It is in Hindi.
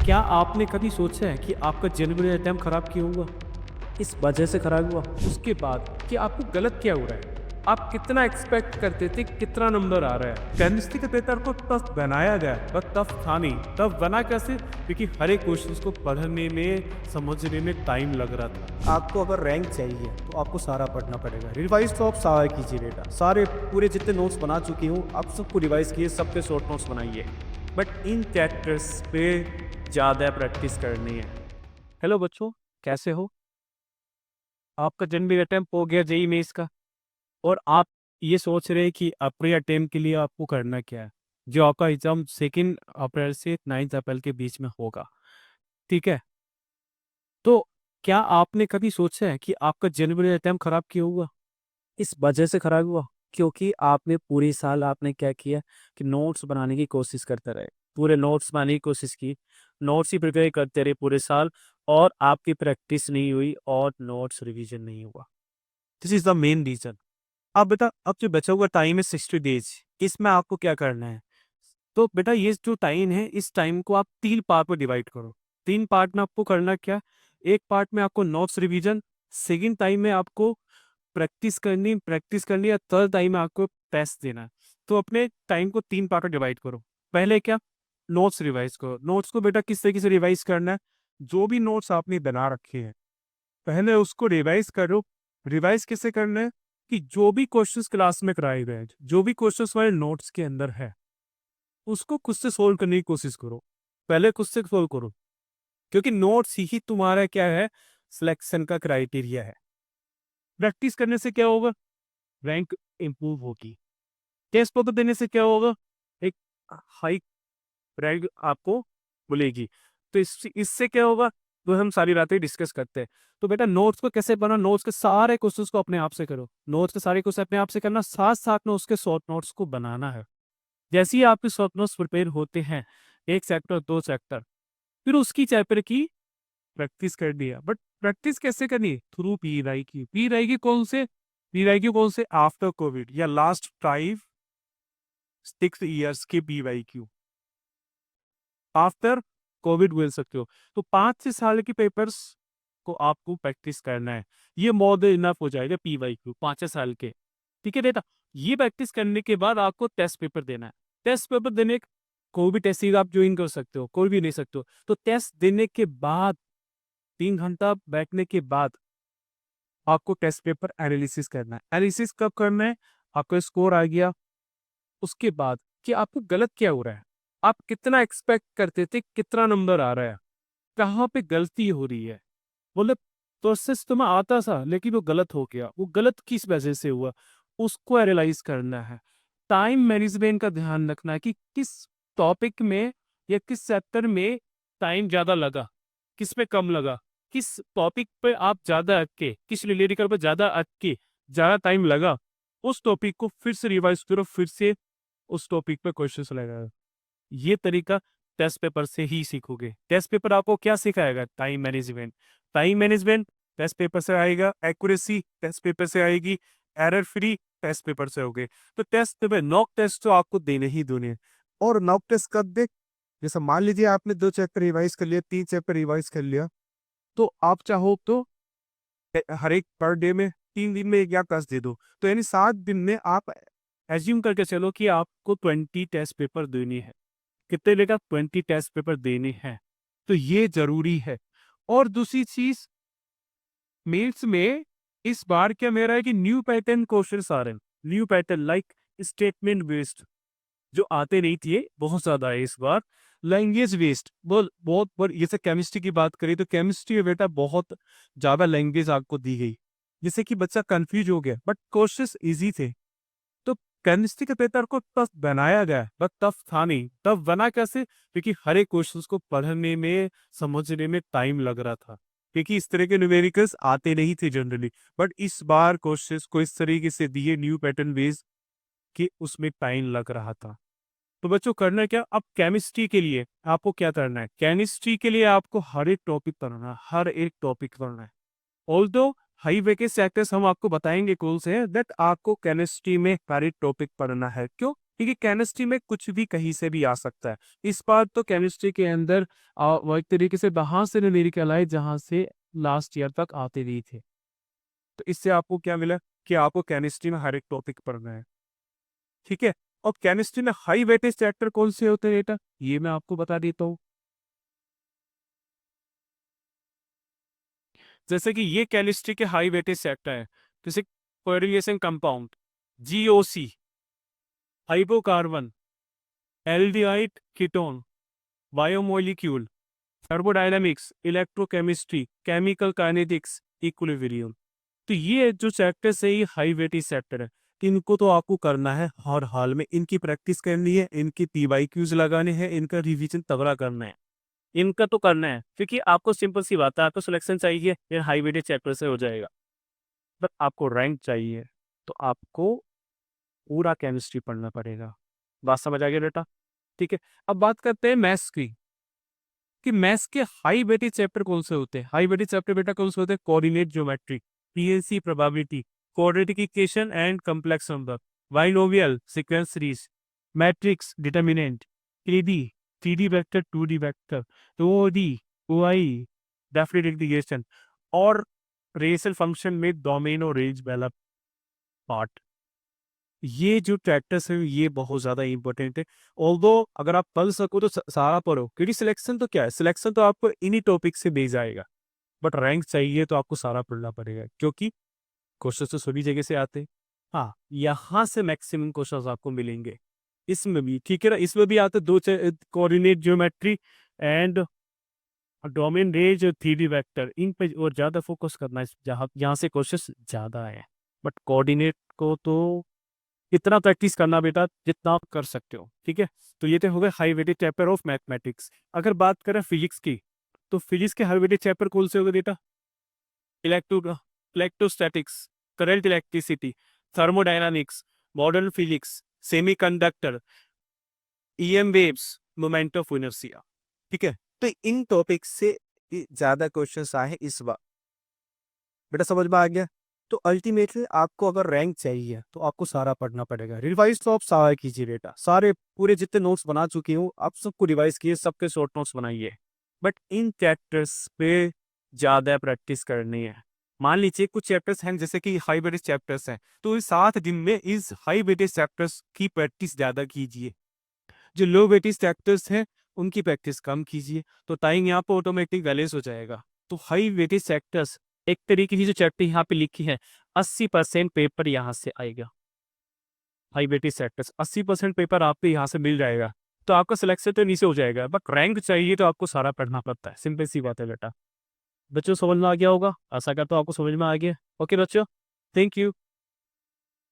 क्या आपने कभी सोचा है कि आपका जनवरी अटेम्प्ट खराब क्यों हुआ? इस वजह से खराब हुआ। उसके बाद कि आपको गलत क्या हो रहा है? आप कितना एक्सपेक्ट करते थे, कितना नंबर आ रहा है? केमिस्ट्री के पेपर को टफ बनाया गया, पर टफ था नहीं। टफ बना कैसे? क्योंकि हर एक क्वेश्चन को पढ़ने में, समझने में टाइम लग रहा था। आपको अगर रैंक चाहिए तो आपको सारा पढ़ना पड़ेगा। रिवाइज तो आप सारा कीजिए बेटा, सारे पूरे जितने नोट्स बना चुकी हूँ आप सबको रिवाइज किए, सबके शॉर्ट नोट्स बनाइए। बट इन चैप्टर्स पे ज़्यादा प्रैक्टिस करनी है। हेलो बच्चों, कैसे हो? आपका जनवरी अटेम्प्ट हो गया जेईई मेंस का। और आप ये सोच रहे हैं कि अपने अटेम्प्ट के लिए आपको करना क्या है, जो आपका एग्जाम 2 अप्रैल से 9 अप्रैल के बीच में होगा। ठीक है, तो क्या आपने कभी सोचा है कि आपका जनवरी अटेम्प्ट खराब क्यों हुआ? इस वजह से खराब हुआ क्योंकि आपने पूरी साल आपने क्या किया कि नोट्स बनाने की कोशिश करते रहे, पूरे नोट्स बनाने की कोशिश की, नोट्स ही प्रिपेयर करते रहे पूरे साल, और आपकी प्रैक्टिस नहीं हुई और नोट्स रिवीजन नहीं हुआ। This is the main reason. अब बेटा, अब जो बचा हुआ टाइम है 60 डेज, इसमें आपको क्या करना है? तो बेटा, ये जो टाइम है, इस टाइम को आप 3 पार्ट में डिवाइड करो। 3 पार्ट में आपको करना क्या? एक पार्ट में आपको नोट्स रिवीजन, सेकेंड टाइम में आपको प्रैक्टिस करनी है, थर्ड टाइम में आपको टेस्ट देना है। तो अपने टाइम को 3 पार्ट में डिवाइड करो। पहले क्या? नोट्स रिवाइज करो। नोट्स को बेटा किस तरीके से रिवाइज करना है? जो भी नोट्स आपने बना रखे हैं, पहले उसको रिवाइज करो। रिवाइज कैसे करना है? कि जो भी क्वेश्चंस क्लास में कराए गए हैं, जो भी क्वेश्चंस हमारे नोट्स के अंदर है, उसको खुद से सोल्व करने की कोशिश करो। पहले खुद से सोल्व करो, क्योंकि नोट्स ही तुम्हारा क्या है, सिलेक्शन का क्राइटेरिया है। प्रैक्टिस करने से क्या होगा? रैंक इंप्रूव होगी। टेस्ट पेपर देने से क्या होगा? एक हाई रैंक आपको मिलेगी। तो इससे क्या होगा? तो हम सारी बातें डिस्कस करते हैं। तो बेटा, नोट्स को कैसे बना? नोट्स के सारे क्वेश्चंस को अपने आप से करो। नोट्स के सारे क्वेश्चन अपने आप से करना, साथ साथ में उसके शॉर्ट नोट्स को बनाना है। जैसे ही आपके शॉर्ट नोट्स प्रिपेयर होते हैं, एक चैप्टर, 2 चैप्टर, फिर उसकी चैप्टर की प्रैक्टिस कर दिया। बट प्रैक्टिस कैसे करनी? थ्रू पी की। पी कौन से? पी कौन से? आफ्टर कोविड या लास्ट 5-6 ईयर्स के पी आफ्टर कोविड बोल सकते हो। तो 5 से साल के पेपर्स को आपको प्रैक्टिस करना है। ये मोर देन इनफ हो जाएगा पी 5 साल के। ठीक है बेटा, ये प्रैक्टिस करने के बाद आपको टेस्ट पेपर देना है। टेस्ट पेपर देने, कोई भी टेस्ट सीरीज आप ज्वाइन कर सकते हो, कोई भी नहीं सकते हो। तो टेस्ट देने के बाद 3 घंटा बैठने के बाद आपको टेस्ट पेपर एनालिसिस करना है। एनालिसिस कब करना है? आपका स्कोर आ गया, उसके बाद कि आपको गलत क्या हो रहा है, आप कितना एक्सपेक्ट करते थे, कितना नंबर आ रहा है, कहाँ पे गलती हो रही है। बोले प्रोसेस तो मैं आता था, लेकिन वो गलत हो गया, वो गलत किस वजह से हुआ, उसको एनालाइज करना है। टाइम मैनेजमेंट का ध्यान रखना है कि किस टॉपिक में या किस चैप्टर में टाइम ज्यादा लगा, किस पे कम लगा, किस टॉपिक पे आप ज्यादा अटके, किस रिलेटिकल पे ज्यादा अटके, ज्यादा टाइम लगा, उस टॉपिक को फिर से रिवाइज करो, फिर से उस टॉपिक पे क्वेश्चंस लगाओ। ये तरीका टेस्ट पेपर से ही सीखोगे। टेस्ट पेपर आपको क्या सिखाएगा? Time management. Time management test paper से आएगा, एक्यूरेसी टेस्ट पेपर से आएगी, एरर फ्री टेस्ट पेपर से होगे। तो टेस्ट में नॉक टेस्ट तो आपको देने ही देने हैं। और नॉक टेस्ट कब दे? जैसे मान लीजिए आपने 2 चैप्टर रिवाइज कर लिया, 3 चैप्टर रिवाइज कर लिया, तो आप चाहो तो हर एक पर डे में 3 दिन में एक या टेस्ट दे दो। तो यानी 7 दिन में आप एज्यूम करके चलो कि आपको 20 टेस्ट पेपर देने हैं। कितने लेगा? 20 टेस्ट पेपर देने हैं। तो ये जरूरी है। और दूसरी चीज, मेल्स में इस बार क्या मेरा है कि न्यू पैटर्न क्वेश्चंस आ रहे हैं। New pattern like statement based, जो आते नहीं थे, बहुत ज्यादा है इस बार। लैंग्वेज बेस्ड, बोल बहुत बड़ी, जैसे केमिस्ट्री की बात करें तो केमिस्ट्री में बेटा बहुत ज्यादा लैंग्वेज आपको दी गई, जिससे कि बच्चा कंफ्यूज हो गया, बट क्वेश्चंस इजी थे। तो केमिस्ट्री के पेपर को टफ बनाया गया, बट टफ था नहीं। टफ बना कैसे? क्योंकि हर एक क्वेश्चन को पढ़ने में, समझने में टाइम लग रहा था, क्योंकि इस तरह के न्यूमेरिकल्स आते नहीं थे जनरली। बट इस बार क्वेश्चंस को इस तरीके से दिए न्यू पैटर्न बेस्ड कि उसमें टाइम लग रहा था। तो बच्चों, करना क्या? अब केमिस्ट्री के लिए आपको क्या करना है? केमिस्ट्री के लिए आपको हर एक टॉपिक पढ़ना है, हर एक टॉपिक पढ़ना है। ऑल्दो हाई वेकेज सेक्टर्स हम आपको बताएंगे कौन से हैं, दैट आपको केमिस्ट्री में हर एक टॉपिक पढ़ना है। क्यों? ठीक है, केमिस्ट्री में कुछ भी कहीं से भी आ सकता है। इस बार तो केमिस्ट्री के अंदर वो एक तरीके से वहां से न्यूमेरिकल आए जहां से लास्ट ईयर तक आते नहीं थे। तो इससे आपको क्या मिला कि आपको केमिस्ट्री में हर एक टॉपिक पढ़ना है। ठीक है, और केमिस्ट्री में हाई वेटेज चैप्टर कौन से होते हैं बेटा, ये मैं आपको बता देता हूँ। जैसे कि ये केमिस्ट्री के हाई वेटेज चैप्टर है, जैसे correlation compound, GOC, hydrocarbon, aldehyde ketone, biomolecule, thermodynamics, electrochemistry, chemical kinetics, equilibrium. तो ये जो चैप्टर्स है ये हाई वेटेज चैप्टर है। इनको तो आपको करना है हर हाल में, इनकी प्रैक्टिस करनी है, इनकी पीवाईक्यूज लगाने हैं, इनका रिवीजन तगड़ा करना है। इनका तो करना है क्योंकि आपको सिंपल सी बात है, आपको सिलेक्शन चाहिए ये हाई वेटेज चैप्टर से हो जाएगा। बट आपको रैंक चाहिए तो आपको पूरा केमिस्ट्री पढ़ना पड़ेगा। बात समझ आ गया बेटा? ठीक है, अब बात करते हैं मैथ्स की, कि मैथ्स के हाई वेटेज चैप्टर कौन से होते हैं। हाई वेटेज चैप्टर बेटा कौन से होते हैं? Coordinate geometry, PNC probability, quadratic equation and complex number, binomial sequence series, matrix determinant, 3D, 3D vector, 2D vector, 2D, OI, definite integration, और रेशनल फंक्शन में डोमेन और रेंज वाला पार्ट। ये जो ट्रैक्टर्स है ये बहुत ज्यादा इंपॉर्टेंट है। ऑल्दो अगर आप पढ़ सको तो सारा पढ़ो, क्योंकि सिलेक्शन तो क्या है, सिलेक्शन तो आपको इन्हीं टॉपिक से दे जाएगा। बट रैंक चाहिए तो आपको सारा पढ़ना पड़ेगा, क्योंकि क्वेश्चन तो सभी जगह से आते हैं। हाँ, यहाँ से मैक्सिमम क्वेश्चन आपको मिलेंगे। इसमें भी ठीक है ना, इसमें भी आते दो, coordinate geometry and domain range, 3D vector, इन पे और ज्यादा फोकस करना है, जहाँ यहाँ से क्वेश्चन ज्यादा है। बट कोऑर्डिनेट को तो इतना प्रैक्टिस करना बेटा जितना आप कर सकते हो। ठीक है, तो ये तो हो गए high weightage chapter of mathematics. अगर बात करें फिजिक्स की, तो फिजिक्स के हाई वेटेज चैप्टर कौन से हो गए बेटा? Electrostatics, current electricity, thermodynamics, modern physics, semiconductor, EM waves, moment of inertia. ठीक है, तो इन टॉपिक से ज्यादा क्वेश्चंस आए इस बार। बेटा समझ में आ गया? तो अल्टीमेटली आपको अगर रैंक चाहिए तो आपको सारा पढ़ना पड़ेगा। रिवाइज तो आप सारा कीजिए बेटा, सारे पूरे जितने नोट्स बना चुके हो आप सबको रिवाइज कीजिए, सबके शॉर्ट नोट्स बनाइए। बट इन चैप्टर्स पे ज्यादा प्रैक्टिस करनी है। मान लीजिए कुछ चैप्टर्स हैं जैसे कि हाई वेटेज चैप्टर्स हैं, तो इस 7 दिन में इस हाई वेटेज चैप्टर्स की प्रैक्टिस ज्यादा कीजिए। जो लो वेटेज चैप्टर्स हैं उनकी प्रैक्टिस कम कीजिए, तो टाइम यहाँ पर ऑटोमेटिक बैलेंस हो जाएगा। तो हाई वेटेज चैप्टर्स एक तरीके की जो चैप्टर यहाँ पे लिखी है, 80% पेपर यहाँ से आएगा। हाई वेटेज सेक्टर्स 80% पेपर आपको यहाँ से मिल जाएगा, तो आपका सिलेक्शन तो नीचे हो जाएगा। बट रैंक चाहिए तो आपको सारा पढ़ना पड़ता है, सिंपल सी बात है बेटा। बच्चों समझ में आ गया होगा, आशा करता हूँ आपको समझ में आ गया। ओके बच्चों, थैंक यू।